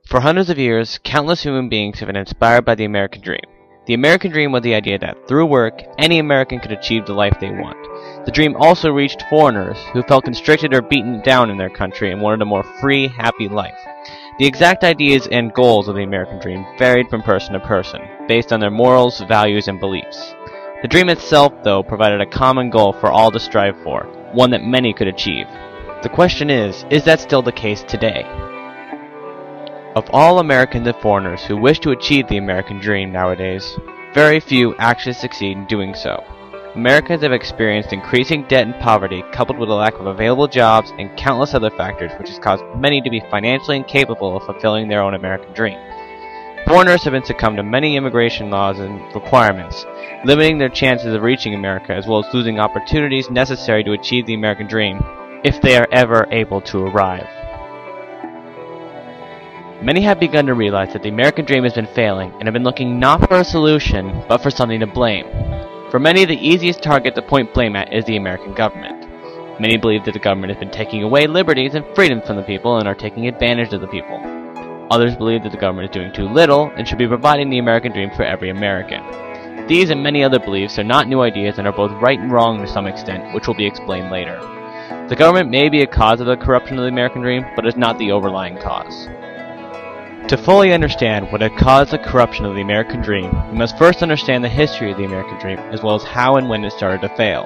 For hundreds of years, countless human beings have been inspired by the American dream. The American dream was the idea that, through work, any American could achieve the life they want. The dream also reached foreigners who felt constricted or beaten down in their country and wanted a more free, happy life. The exact ideas and goals of the American dream varied from person to person, based on their morals, values, and beliefs. The dream itself, though, provided a common goal for all to strive for, one that many could achieve. The question is that still the case today? Of all Americans and foreigners who wish to achieve the American dream nowadays, very few actually succeed in doing so. Americans have experienced increasing debt and poverty, coupled with a lack of available jobs and countless other factors, which has caused many to be financially incapable of fulfilling their own American dream. Foreigners have been succumbed to many immigration laws and requirements, limiting their chances of reaching America, as well as losing opportunities necessary to achieve the American dream, if they are ever able to arrive. Many have begun to realize that the American dream has been failing and have been looking not for a solution, but for something to blame. For many, the easiest target to point blame at is the American government. Many believe that the government has been taking away liberties and freedoms from the people and are taking advantage of the people. Others believe that the government is doing too little and should be providing the American dream for every American. These and many other beliefs are not new ideas and are both right and wrong to some extent, which will be explained later. The government may be a cause of the corruption of the American dream, but is not the overlying cause. To fully understand what had caused the corruption of the American dream, we must first understand the history of the American dream, as well as how and when it started to fail.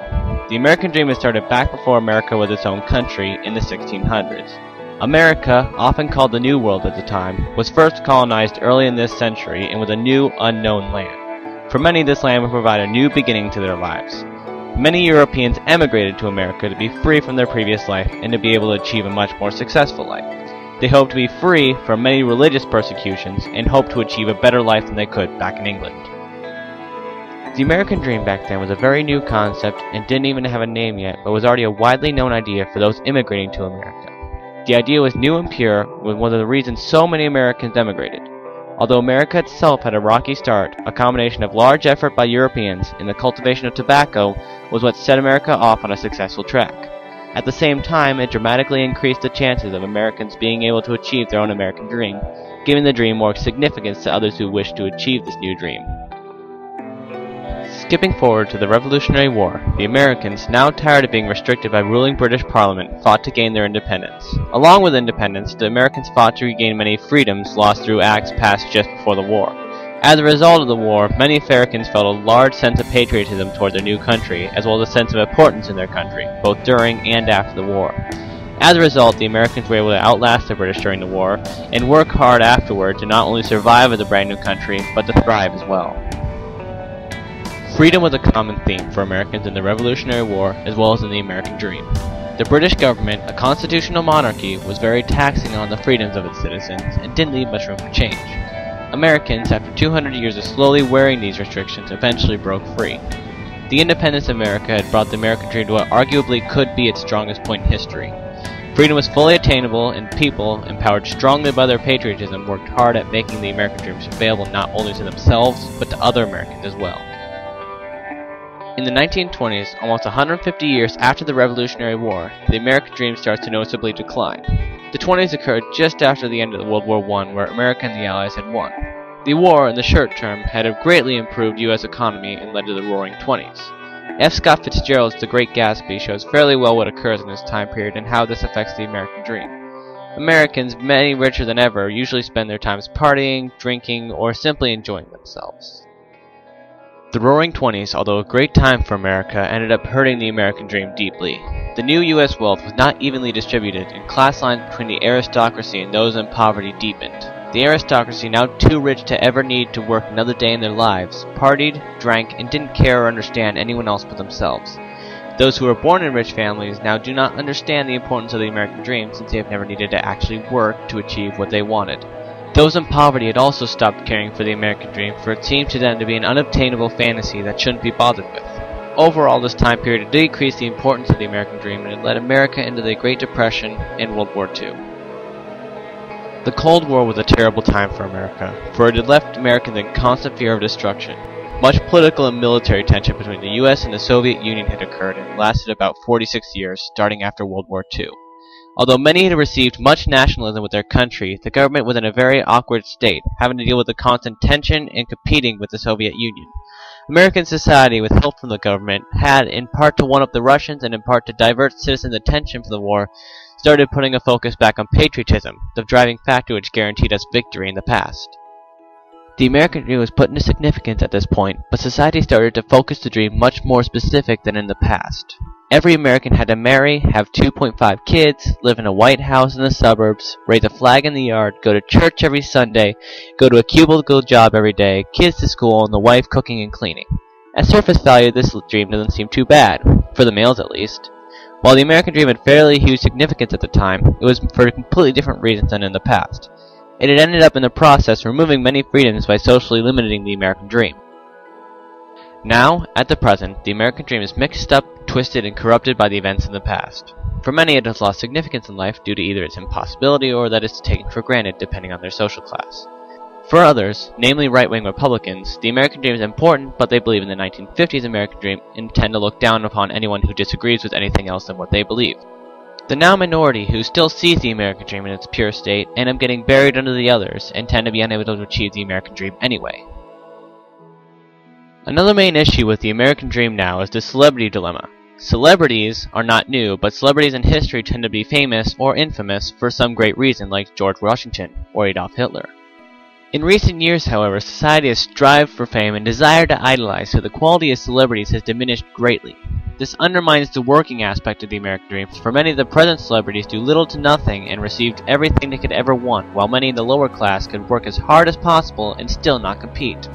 The American dream has started back before America was its own country in the 1600s. America, often called the New World at the time, was first colonized early in this century and was a new, unknown land. For many, this land would provide a new beginning to their lives. Many Europeans emigrated to America to be free from their previous life and to be able to achieve a much more successful life. They hoped to be free from many religious persecutions and hoped to achieve a better life than they could back in England. The American dream back then was a very new concept and didn't even have a name yet, but was already a widely known idea for those immigrating to America. The idea was new and pure, was one of the reasons so many Americans emigrated. Although America itself had a rocky start, a combination of large effort by Europeans and the cultivation of tobacco was what set America off on a successful track. At the same time, it dramatically increased the chances of Americans being able to achieve their own American dream, giving the dream more significance to others who wished to achieve this new dream. Skipping forward to the Revolutionary War, the Americans, now tired of being restricted by ruling British Parliament, fought to gain their independence. Along with independence, the Americans fought to regain many freedoms lost through acts passed just before the war. As a result of the war, many Americans felt a large sense of patriotism toward their new country, as well as a sense of importance in their country, both during and after the war. As a result, the Americans were able to outlast the British during the war, and work hard afterward to not only survive as a brand new country, but to thrive as well. Freedom was a common theme for Americans in the Revolutionary War, as well as in the American dream. The British government, a constitutional monarchy, was very taxing on the freedoms of its citizens, and didn't leave much room for change. Americans, after 200 years of slowly wearing these restrictions, eventually broke free. The independence of America had brought the American dream to what arguably could be its strongest point in history. Freedom was fully attainable, and people, empowered strongly by their patriotism, worked hard at making the American dreams available not only to themselves, but to other Americans as well. In the 1920s, almost 150 years after the Revolutionary War, the American dream starts to noticeably decline. The 20s occurred just after the end of World War I, where America and the Allies had won. The war, in the short term, had a greatly improved U.S. economy and led to the Roaring Twenties. F. Scott Fitzgerald's The Great Gatsby shows fairly well what occurs in this time period and how this affects the American dream. Americans, many richer than ever, usually spend their times partying, drinking, or simply enjoying themselves. The Roaring Twenties, although a great time for America, ended up hurting the American dream deeply. The new U.S. wealth was not evenly distributed, and class lines between the aristocracy and those in poverty deepened. The aristocracy, now too rich to ever need to work another day in their lives, partied, drank, and didn't care or understand anyone else but themselves. Those who were born in rich families now do not understand the importance of the American dream, since they have never needed to actually work to achieve what they wanted. Those in poverty had also stopped caring for the American dream, for it seemed to them to be an unobtainable fantasy that shouldn't be bothered with. Overall, this time period decreased the importance of the American dream, and it led America into the Great Depression and World War II. The Cold War was a terrible time for America, for it had left Americans in constant fear of destruction. Much political and military tension between the US and the Soviet Union had occurred and lasted about 46 years, starting after World War II. Although many had received much nationalism with their country, the government was in a very awkward state, having to deal with the constant tension and competing with the Soviet Union. American society, with help from the government, had, in part to one-up the Russians and in part to divert citizens' attention from the war, started putting a focus back on patriotism, the driving factor which guaranteed us victory in the past. The American dream was put into significance at this point, but society started to focus the dream much more specific than in the past. Every American had to marry, have 2.5 kids, live in a white house in the suburbs, raise a flag in the yard, go to church every Sunday, go to a cubicle job every day, kids to school, and the wife cooking and cleaning. At surface value, this dream doesn't seem too bad, for the males at least. While the American dream had fairly huge significance at the time, it was for completely different reasons than in the past. It had ended up in the process removing many freedoms by socially limiting the American dream. Now, at the present, the American dream is mixed up, twisted, and corrupted by the events in the past. For many, it has lost significance in life due to either its impossibility or that it's taken for granted depending on their social class. For others, namely right-wing Republicans, the American dream is important, but they believe in the 1950s American dream and tend to look down upon anyone who disagrees with anything else than what they believe. The now minority who still sees the American dream in its pure state end up getting buried under the others and tend to be unable to achieve the American dream anyway. Another main issue with the American dream now is the celebrity dilemma. Celebrities are not new, but celebrities in history tend to be famous or infamous for some great reason, like George Washington or Adolf Hitler. In recent years, however, society has strived for fame and desire to idolize, so the quality of celebrities has diminished greatly. This undermines the working aspect of the American dream, for many of the present celebrities do little to nothing and received everything they could ever want, while many in the lower class could work as hard as possible and still not compete.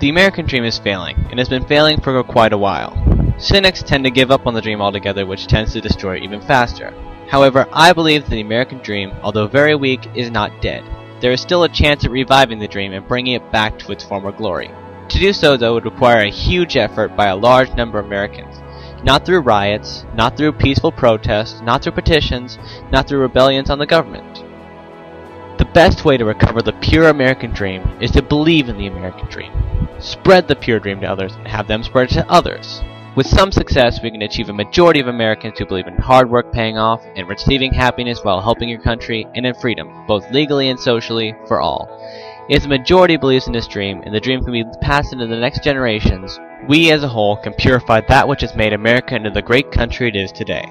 The American dream is failing, and has been failing for quite a while. Cynics tend to give up on the dream altogether, which tends to destroy it even faster. However, I believe that the American dream, although very weak, is not dead. There is still a chance at reviving the dream and bringing it back to its former glory. To do so, though, would require a huge effort by a large number of Americans. Not through riots, not through peaceful protests, not through petitions, not through rebellions on the government. The best way to recover the pure American dream is to believe in the American dream. Spread the pure dream to others and have them spread it to others. With some success, we can achieve a majority of Americans who believe in hard work paying off and receiving happiness while helping your country and in freedom, both legally and socially, for all. If the majority believes in this dream, and the dream can be passed into the next generations, we as a whole can purify that which has made America into the great country it is today.